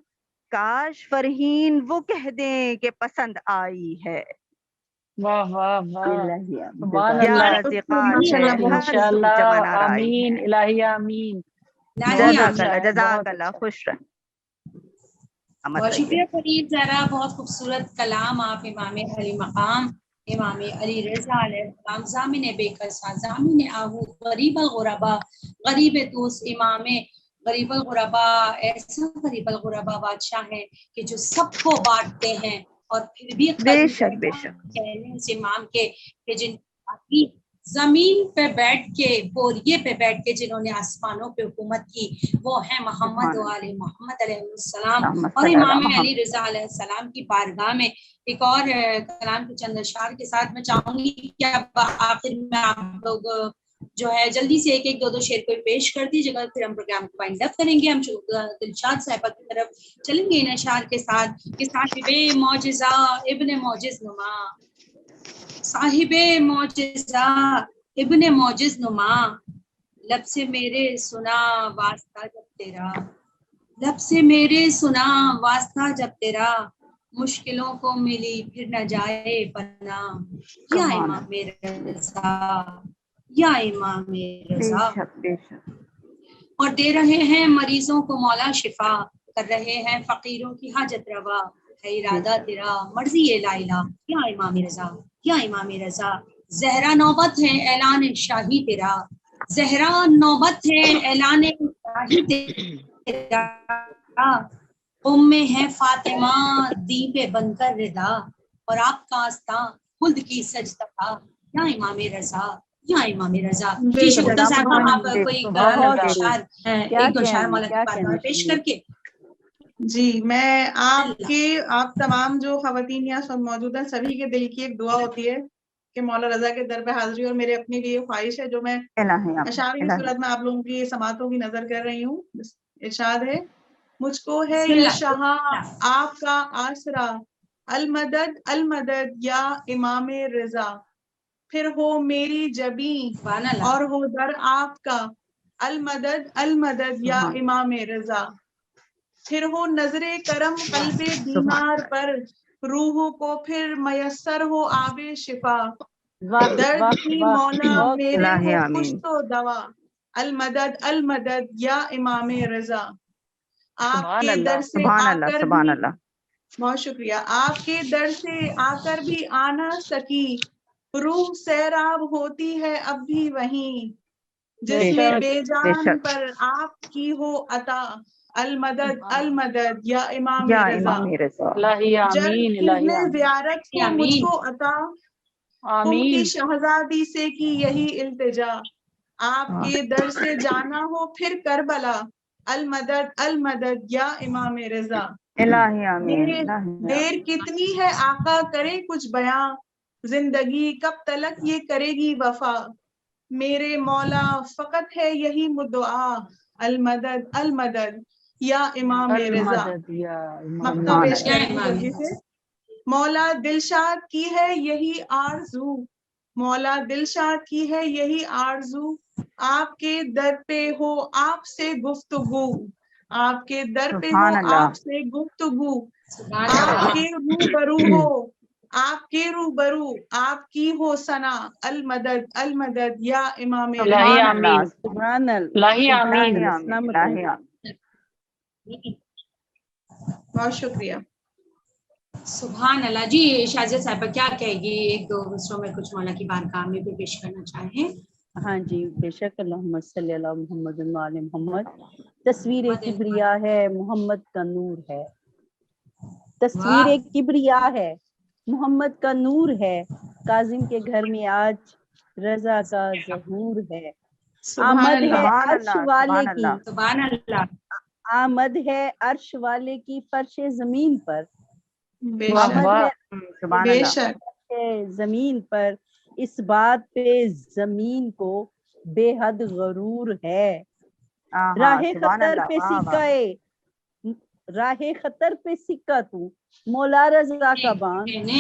کاش فرہین وہ کہہ دیں کہ پسند آئی ہے. واہ واہ واہ. سبحان اللہ. انشاءاللہ آمین الہی آمین. جزاک اللہ. خوش رہ. بہت شکریہ فرید زہرا، بہت خوبصورت کلام آپ امام علی مقام امام علی رضا علیہ السلام، ضامن بے کسا، ضامن آہو، غریب الغربا، غریب توس، امام غریب الغربا. ایسا غریب الغربا بادشاہ ہے کہ جو سب کو بانٹتے ہیں اور پھر بھی بے شک بے شک اس امام کے کہ جن زمین پہ بیٹھ کے بوریے پہ بیٹھ کے جنہوں نے آسمانوں پہ حکومت کی، وہ ہے محمد و آل محمد علیہ السلام. اور امام علی رضا علیہ السلام کی بارگاہ میں ایک اور کلام کے چند اشعار کے ساتھ میں چاہوں گی کہ اب آخر میں آپ لوگ جو ہے جلدی سے ایک 2 شعر کو پیش کر دیجیے گا، پھر ہم پروگرام کو وائنڈ اپ کریں گے. ہم دلشاد صاحبہ کی طرف چلیں گے ان اشعار کے ساتھ کہ صاحب معجزہ ابن معجز نما، صاحب معجزہ ابن معجز نما، لب سے میرے سنا واسطہ جب تیرا، لب سے میرے سنا واسطہ جب تیرا، مشکلوں کو ملی پھر نہ جائے پناہ، یا امام رضا، یا امام رضا. اور دے رہے ہیں مریضوں کو مولا شفا، کر رہے ہیں فقیروں کی حاجت روا، ہے ارادہ تیرا مرضی لا الہ، یا امام رضا، یا امام رضا. زہرا نوبت ہے اعلان شاہی تیرا، زہرا نوبت ہے اعلان شاہی تیرا. ام ہے فاطمہ دی پہ بن کر ردا، اور آپ کا آستاں خلد کی سجدہ تھا، یا امام رضا، یا امام رضا. جی شکریہ صاحبہ، آپ کوئی ایک دو شعر مولا کی بارگاہ میں پیش کر کے. جی میں آپ تمام جو خواتین یہاں موجود ہیں سبھی کے دل کی ایک دعا ہوتی ہے کہ مولا رضا کے در پہ حاضری، اور میرے اپنے لیے خواہش ہے جو میں اشعار کی صورت میں آپ لوگوں کی سماعتوں کی نظر کر رہی ہوں. ارشاد ہے، مجھ کو ہے یہ شہاں آپ کا آسرا، المدد المدد یا امام رضا. پھر ہو میری جبیں اور ہو در آپ کا، المدد المدد یا امام رضا. پھر ہو نظر کرم قلب بیمار پر، روح کو پھر میسر ہو آب شفا. درد کی مولا میرے ہو خوش تو دوا، المدد المدد یا امام رضا. آپ کے در سے آ کر بھی، بہت شکریہ، آپ کے در سے آ کر بھی آنا سکی، روح سیراب ہوتی ہے اب بھی وہیں، جس میں بے جان پر آپ کی ہو عطا، المدد المدد یا امام رضا. جب اذن زیارت کو مجھ کو عطا، ہو کی شہزادی سے کی یہی التجا. آپ کے در سے جانا ہو پھر کربلا، المدد المدد یا امام رضا. دیر کتنی ہے آقا کرے کچھ بیاں، زندگی کب تلک یہ کرے گی وفا. میرے مولا فقط ہے یہی مدعا، المدد المدد یا امام رضا. مقطع پیش کریں جلدی سے. مولا دلشاد کی ہے یہی آرزو، مولا دلشاد کی ہے یہی آرزو، آپ کے در پہ ہو آپ سے گفتگو، آپ کے در پہ ہو آپ سے گفتگو. آپ کے روبرو ہو، آپ کے روبرو آپ کی ہو ثنا، المدد المدد یا امام رضا. سبحان بہت شکریہ. سبحان اللہ. جی شازیہ صاحبہ کیا کہے گی، ایک دو مصروں میں کچھ مولا کی بارگاہ میں بھی پیش کرنا چاہیں؟ ہاں جی بے شک. اللہم صلی اللہ محمد وعلی محمد. تصویر کبریا ہے محمد کا نور ہے، تصویر کبریا ہے محمد کا نور ہے، کاظم کے گھر میں آج رضا کا ظہور ہے. آمد ہے عرش والے کی، سبحان اللہ، آمد ہے عرش والے کی فرش زمین پر، آمد ہے زمین پر، اس بات پہ زمین کو بے حد غرور ہے. راہ خطر پہ سکہ، راہ خطر پہ سکہ تو مولا رضا کا باند،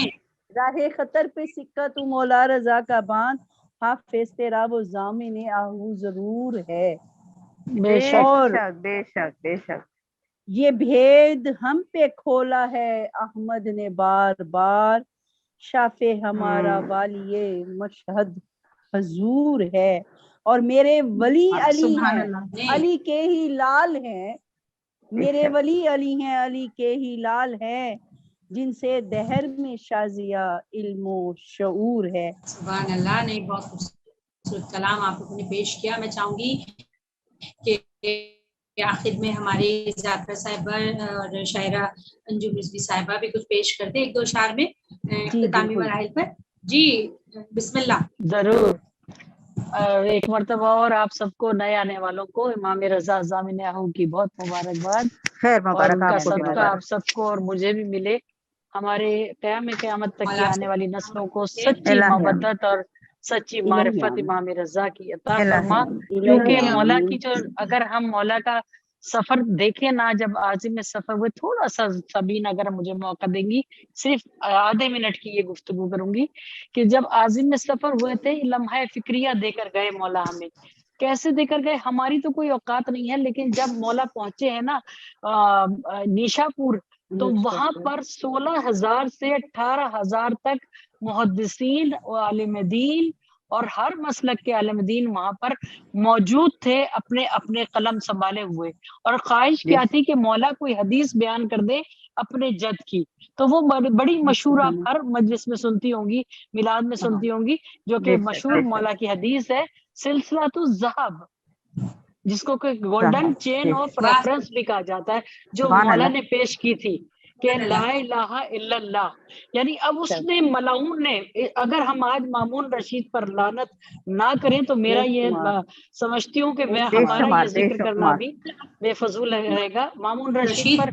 راہ خطر پہ سکہ تو مولا رضا کا باند، حافظ تیرا وہ ضامن آہو ضرور ہے. بے شک بے شک بے شک. یہ بھید ہم پہ کھولا ہے احمد نے بار بار، شافع ہمارا والی مشہد حضور ہے. اور میرے ولی علی ہیں، علی کے ہی لال ہیں، میرے ولی علی ہیں، علی کے ہی لال ہیں، جن سے دہر میں شازیہ علم و شعور ہے. سبحان اللہ. نے بہت خوبصورت کلام آپ لوگوں نے پیش کیا. میں چاہوں گی کہ آخر میں ہماری ذاکرہ صاحبہ اور شاعرہ انجم رضوی صاحبہ بھی کچھ پیش کرتے ایک دو اشعار میں اختتامی مراحل پر. جی بسم اللہ. ضرور. ایک مرتبہ اور آپ سب کو نئے آنے والوں کو امام رضا ضامن آہو کی بہت مبارکباد، اور ان کا صدقہ آپ سب کو اور مجھے بھی ملے. ہمارے قیام قیامت تک کی آنے والی نسلوں کو سچی محبت اور سچی معرفت امام رضا کی عطا فرما. کیونکہ مولا کی جو، اگر ہم مولا کا سفر دیکھیں نا، جب عازم میں سفر ہوئے، تھوڑا سا سبین اگر مجھے موقع دیں گی، صرف آدھے منٹ کی یہ گفتگو کروں گی کہ جب عازم میں سفر ہوئے تھے، لمحہ فکریہ دے کر گئے مولا ہمیں. کیسے دے کر گئے، ہماری تو کوئی اوقات نہیں ہے، لیکن جب مولا پہنچے ہیں نا نیشا پور، تو وہاں پر 16,000 سے 18,000 تک محدثین و عالم دین اور ہر مسلک کے عالم دین وہاں پر موجود تھے اپنے اپنے قلم سنبھالے ہوئے، اور خواہش کیا تھی کہ مولا کوئی حدیث بیان کر دے اپنے جد کی. تو وہ بڑی مشہور، آپ ہر مجلس میں سنتی ہوں گی، میلاد میں سنتی ہوں گی، جو کہ مشہور مولا کی حدیث ہے سلسلۃ الذہب، جس کو کہ گولڈن چین آف ریفرنس بھی کہا جاتا ہے، جو مولا نے پیش کی تھی کہ لا الہ الا اللہ. یعنی اب اس نے ملعون نے، اگر ہم آج مامون رشید پر لعنت نہ کریں تو میرا یہ سمجھتی ہوں کہ میں ہمارا یہ ذکر کرنا بھی بے فضول رہے گا. مامون رشید پر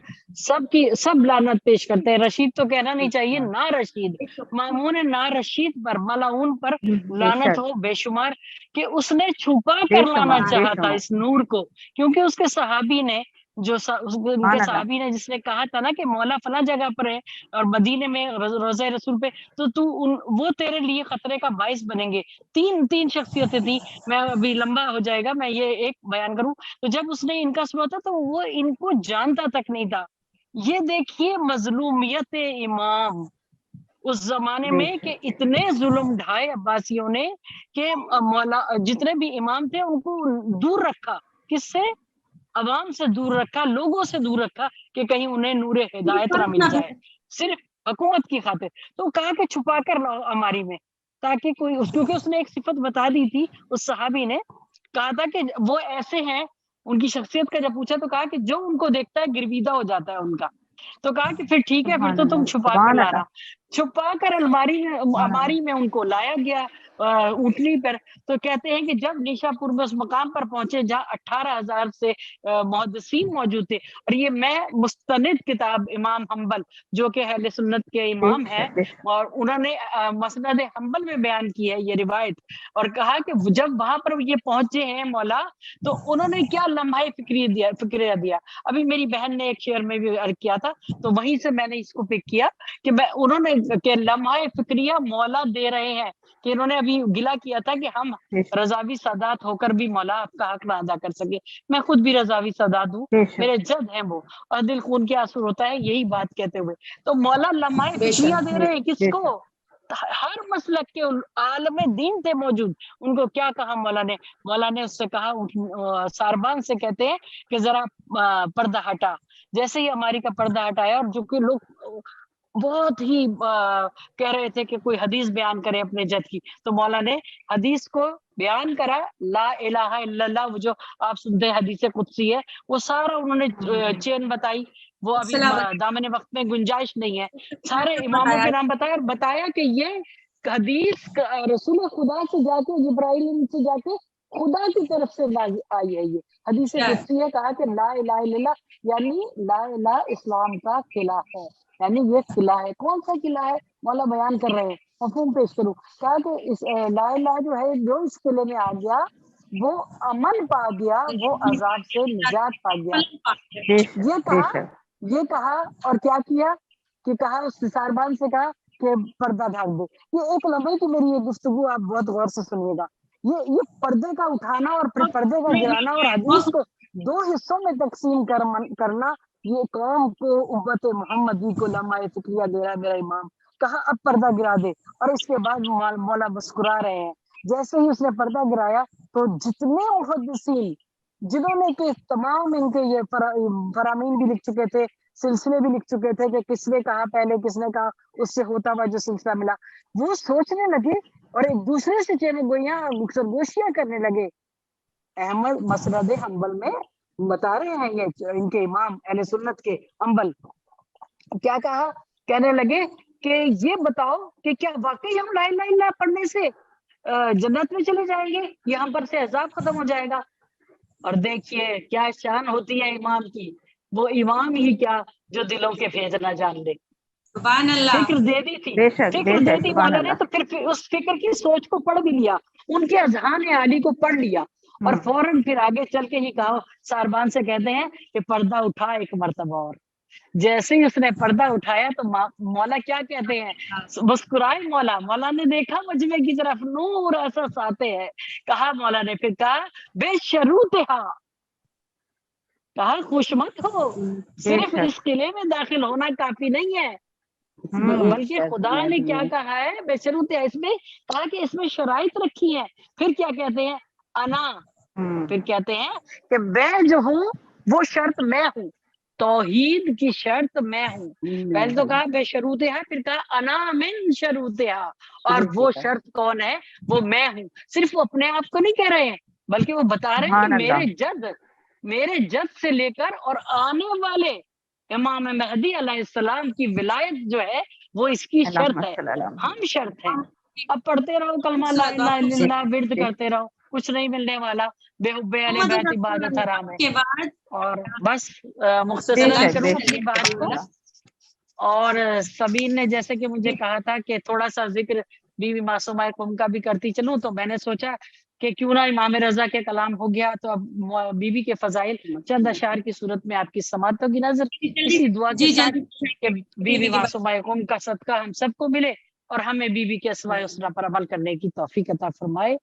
سب لعنت پیش کرتے ہیں، رشید تو کہنا نہیں چاہیے، نا رشید، مامون نا رشید پر، ملعون پر لعنت ہو بے شمار، کہ اس نے چھپا کر لانا چاہا تھا اس نور کو، کیونکہ اس کے صحابی نے ان کے صحابی نے جس نے کہا تھا نا کہ مولا فلاں جگہ پر ہے اور مدینے میں روضہ رسول پہ، تو وہ تیرے لیے خطرے کا باعث بنیں گے. تین شخصیتیں تھیں، میں ابھی لمبا ہو جائے گا میں یہ ایک بیان کروں. تو جب اس نے ان کا سنا تھا تو وہ ان کو جانتا تک نہیں تھا. یہ دیکھیے مظلومیت امام اس زمانے میں، کہ اتنے ظلم ڈھائے عباسیوں نے کہ مولا جتنے بھی امام تھے ان کو دور رکھا، کس سے؟ عوام سے دور رکھا، لوگوں سے دور رکھا، کہ کہیں انہیں نور ہدایت نہ مل جائے صرف حکومت کی خاطر. تو کہا کہ چھپا کر لاؤ ہماری میں، تاکہ کوئی کیونکہ اس نے ایک صفت بتا دی تھی، اس صحابی نے کہا تھا کہ وہ ایسے ہیں، ان کی شخصیت کا جب پوچھا تو کہا کہ جو ان کو دیکھتا ہے گرویدہ ہو جاتا ہے ان کا. تو کہا کہ پھر ٹھیک ہے، پھر تو تم چھپا کر لانا. چھپا کر الماری میں ان کو لایا گیا اونٹنی پر. تو کہتے ہیں کہ جب نیشا پور میں اس مقام پر پہنچے جہاں 18,000 سے محدثین موجود تھے، اور یہ میں مستند کتاب امام حنبل جو کہ اہل سنت کے امام ہیں، اور انہوں نے مسند حنبل میں بیان کی ہے یہ روایت، اور کہا کہ جب وہاں پر یہ پہنچے ہیں مولا تو انہوں نے کیا لمحہ فکریہ دیا. ابھی میری بہن نے ایک شعر میں بھی عرض کیا تھا، تو وہیں سے میں نے اس کو پک کیا کہ انہوں نے کہ لمحہ فکریہ مولا دے رہے ہیں، کہ انہوں نے ابھی گلا کیا تھا کہ ہم رضاوی سادات ہو کر بھی مولا آپ کا حق نہ ادا کر سکے. میں خود بھی رضاوی سادات ہوں، میرے جد ہیں وہ، اور دل خون کے آنسو ہوتا ہے یہی بات کہتے ہوئے. تو مولا لمحہ فکریہ دے رہے ہیں کس کو؟ ہر مسلک کے عالم دین تھے موجود. ان کو کیا کہا مولا نے اس سے کہا، ساربان سے کہتے ہیں کہ ذرا پردہ ہٹا. جیسے ہی ہماری کا پردہ ہٹایا، اور جو کہ لوگ بہت ہی کہہ رہے تھے کہ کوئی حدیث بیان کرے اپنے جد کی، تو مولا نے حدیث کو بیان کرا، لا الہ الا اللہ، وہ جو آپ سنتے ہیں حدیث قدسی ہے، وہ سارا انہوں نے چین بتائی. وہ ابھی دامن وقت میں گنجائش نہیں ہے، سارے اماموں کے نام بتایا، اور بتایا کہ یہ حدیث رسول خدا سے جا کے، جبرائیل سے جا کے خدا کی طرف سے آئی ہے. یہ حدیث قدسی ہے، کہا کہ لا الہ الا اللہ یعنی لا الہ اسلام کا قلعہ ہے، یعنی یہ قلعہ ہے. کون سا قلعہ ہے؟ مولا بیان کر رہے ہیں، مفہوم پیش کروں. کہا کہ اس لا الہ جو ہے، جو اس قلعے میں آ گیا وہ امن پا گیا، وہ عذاب سے نجات پا گیا. یہ کہا اور کیا کیا کہ کہا اس ساربان سے کہا کہ پردہ ڈھانپ دو. یہ ایک لمحے کی میری یہ گفتگو آپ بہت غور سے سنیے گا. یہ پردے کا اٹھانا اور پھر پردے کا گرانا اور حدیث کو 2 حصوں میں تقسیم کرنا، یہ قوم کو امت محمدی کو لمحہ فکریہ دے رہا ہے میرا امام. کہا اب پردہ گرا دے، اور اس کے بعد مولا مسکرا رہے ہیں. جیسے ہی اس نے پردہ گرایا تو جتنے محدثین جنہوں نے کہ تمام ان کے یہ فرامین بھی لکھ چکے تھے، سلسلے بھی لکھ چکے تھے کہ کس نے کہا پہلے، کس نے کہا، اس سے ہوتا ہوا جو سلسلہ ملا، وہ سوچنے لگے اور ایک دوسرے سے چین گوئیاں سرگوشیاں کرنے لگے. احمد مسند حنبل میں بتا رہے ہیں یہ ان کے امام اہل سنت کے حنبل کیا کہا، کہنے لگے کہ یہ بتاؤ کہ کیا واقعی ہم لا الہ الا اللہ پڑھنے سے جنت میں چلے جائیں گے، یہاں پر سے عذاب ختم ہو جائے گا. اور دیکھیے کیا شان ہوتی ہے امام کی، وہ امام ہی کیا جو دلوں کے بھید نہ جان دے. سبحان اللہ. فکر دے دی تھی، فکر دے دی مولا نے، تو پھر اس فکر کی سوچ کو پڑھ بھی لیا، ان کے اذہان عالی کو پڑھ لیا، اور فوراً پھر آگے چل کے ہی کہا، ساربان سے کہتے ہیں کہ پردہ اٹھا ایک مرتبہ. اور جیسے ہی اس نے پردہ اٹھایا تو مولا کیا کہتے ہیں، مسکرائے مولا نے دیکھا مجمع کی طرف، نور ایسا ساتے ہے. کہا مولا نے، پھر کہا بے شروطہا، کہا خوش مت ہو، صرف اس قلعے میں داخل ہونا کافی نہیں ہے، بلکہ خدا نے کیا کہا ہے بشروط اس میں، کہا کہ اس میں شرائط رکھی ہیں. پھر کیا کہتے ہیں؟ انا، پھر کہتے ہیں کہ میں جو ہوں وہ شرط میں ہوں، توحید کی شرط میں ہوں. پہلے تو کہا بے شروط ہے، پھر کہا انا من شروط ہے، اور وہ شرط کون ہے؟ وہ میں ہوں. صرف وہ اپنے آپ کو نہیں کہہ رہے ہیں، بلکہ وہ بتا رہے ہیں کہ میرے جد سے لے کر اور آنے والے امام مہدی علیہ السلام کی ولایت جو ہے وہ اس کی شرط ہے، ہم شرط ہیں. اب پڑھتے رہو کلمہ لا الہ الا اللہ، ورد کرتے رہو، کچھ نہیں ملنے والا. بے حب اہل بیت عبادت حرام ہے. کے بعد اور بس مختصر کروں اپنی بات کو. اور سبین نے جیسے کہ مجھے کہا تھا کہ تھوڑا سا ذکر بی بی معصومہ قم کا بھی کرتی چلوں، تو میں نے سوچا کہ کیوں نہ امام رضا کے کلام ہو گیا، تو اب بی بی کے فضائل چند اشعار کی صورت میں آپ کی سماعت ہوگی نظر، اسی دعا کے ساتھ کہ بی بی معصومہ قم کا صدقہ ہم سب کو ملے اور ہمیں بی بی کے اسماء الحسنی پر عمل کرنے کی توفیق عطا فرمائے.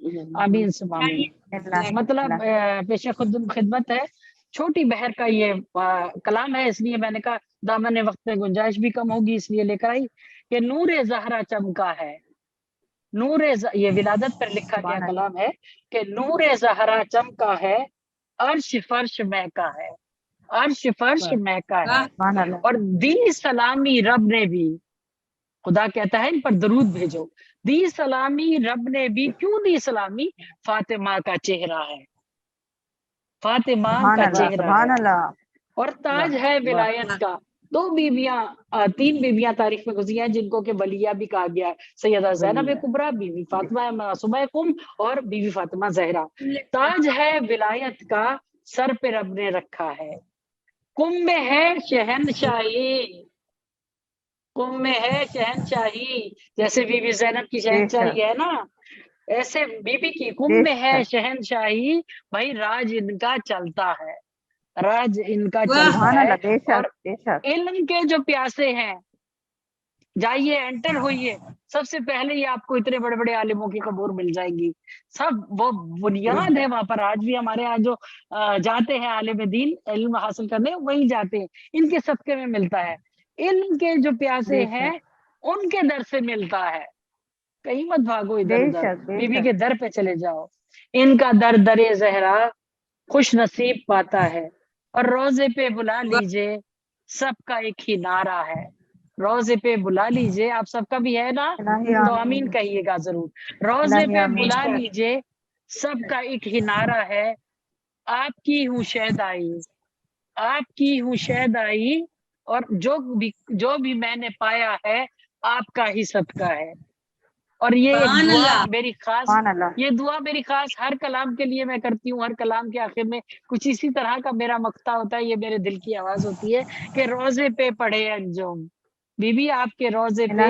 آمین ثم آمین. مطلب پیش خدمت ہے، چھوٹی بہر کا یہ کلام ہے، اس لیے میں نے کہا دامن وقت میں گنجائش بھی کم ہوگی، اس لیے لے کر آئی کہ نور زہرا چمکا ہے. یہ ولادت پر لکھا گیا کلام ہے کہ نور زہرا چمکا ہے، عرش فرش مہکا ہے، عرش فرش مہکا ہے. اور دی سلامی رب نے بھی، خدا کہتا ہے ان پر درود بھیجو، دی سلامی رب نے بھی. کیوں دی سلامی؟ فاطمہ کا چہرہ ہے، فاطمہ کا چہرہ ہے، اور تاج ہے ولایت کا. دو بیویاں، تین بیویاں تاریخ میں گزری ہیں جن کو کہ ولیہ بھی کہا گیا ہے، سیدہ زینب کبریٰ، بی بی فاطمہ معصومہ قم اور بی بی فاطمہ زہرا. تاج ہے ولایت کا سر پہ رب نے رکھا ہے، قم میں ہے شہنشاہی، قم میں ہے شہنشاہی. جیسے بی بی زینب کی شہنشاہی ہے نا، ایسے بی بی کی قم میں ہے شہنشاہی. بھائی راج ان کا چلتا ہے، راج ان کا چلتا ہے. اور علم کے جو پیاسے ہیں جائیے انٹر ہوئیے، سب سے پہلے ہی آپ کو اتنے بڑے بڑے عالموں کی قبور مل جائے گی. سب وہ بنیاد ہے وہاں پر. آج بھی ہمارے یہاں جو جاتے ہیں عالم دین علم حاصل کرنے، وہی جاتے ہیں، ان کے صدقے میں ملتا ہے. علم کے جو پیاسے ہیں ان کے در سے ملتا ہے، کہیں مت بھاگو ادھر ادھر، بی بی کے در پہ چلے جاؤ. ان کا در در زہرا خوش نصیب پاتا ہے. اور روزے پہ بلا لیجئے، سب کا ایک ہی نعرہ ہے. روزے پہ بلا لیجئے، آپ سب کا بھی ہے نا، تو آمین کہیے گا ضرور. روزے پہ بلا لیجئے، سب کا ایک ہی نعرہ ہے. آپ کی ہوں شہدائی، آپ کی ہوں شہدائی، اور جو بھی میں نے پایا ہے آپ کا ہی صدقہ ہے. اور یہ دعا میری خاص، یہ دعا میری خاص ہر کلام کے لیے میں کرتی ہوں. ہر کلام کے آخر میں کچھ اسی طرح کا میرا مقطع ہوتا ہے، یہ میرے دل کی آواز ہوتی ہے کہ روزے پہ پڑھے انجم، بی بی آپ کے روزے پہ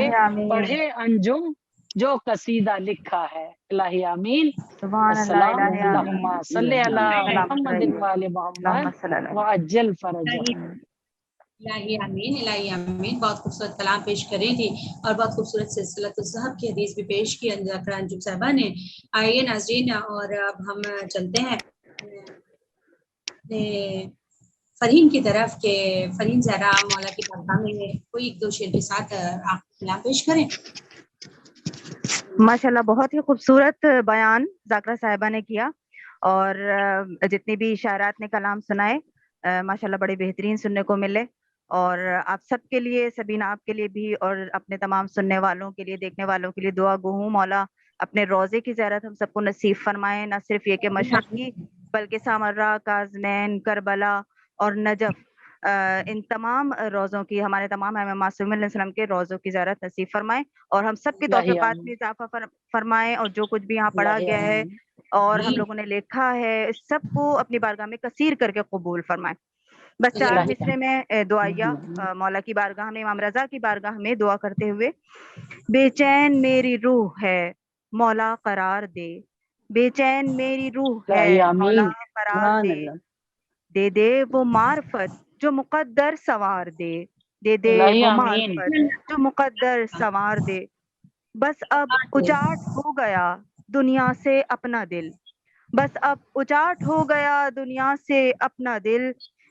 پڑھے انجم، جو قصیدہ لکھا ہے. الہی آمین. السلام اللہم صلی علی محمد وآل محمد وعجل فرجہ. الہی آمین، الہی آمین. بہت خوبصورت کلام پیش کری تھی اور بہت خوبصورت سلسلۃ الذہب کی حدیث بھی پیش کی انجم صاحبہ نے. آئیے ناظرین، اور اب ہم چلتے ہیں فرین کی طرف کہ فرین زہرا مولا کی بارگاہ میں کوئی ایک دو شعر کے ساتھ آپ کلام پیش کریں. ماشاءاللہ بہت ہی خوبصورت بیان ذاکرہ صاحبہ نے کیا، اور جتنی بھی اشارات نے کلام سنائے ماشاءاللہ بڑے بہترین سننے کو ملے. اور آپ سب کے لیے، سبینہ آپ کے لیے بھی، اور اپنے تمام سننے والوں کے لیے، دیکھنے والوں کے لیے دعا گو ہوں مولا اپنے روزے کی زیارت ہم سب کو نصیب فرمائے. نہ صرف یہ کہ مشہد کی، بلکہ سامرہ، کاظمین، کربلا اور نجف، ان تمام روزوں کی، ہمارے تمام امام معصومین علیہ السلام کے روزوں کی زیارت نصیب فرمائے، اور ہم سب کی توفیقات میں اضافہ فرمائے. اور جو کچھ بھی یہاں پڑھا گیا ہے اور ہم لوگوں نے لکھا ہے، اس سب کو اپنی بارگاہ میں کثیر کر کے قبول فرمائے. بس 4 مصرے میں دعائیہ مولا کی بارگاہ میں، امام رضا کی بارگاہ میں دعا کرتے ہوئے. بے چین میری روح ہے مولا قرار دے، بے چین میری روح ہے مولا قرار دے، دے دے وہ معرفت جو مقدر سوار دے، دے دے وہ معرفت جو مقدر سوار دے. بس اب اجاٹ ہو گیا دنیا سے اپنا دل، بس اب اجاٹ ہو گیا دنیا سے اپنا دل،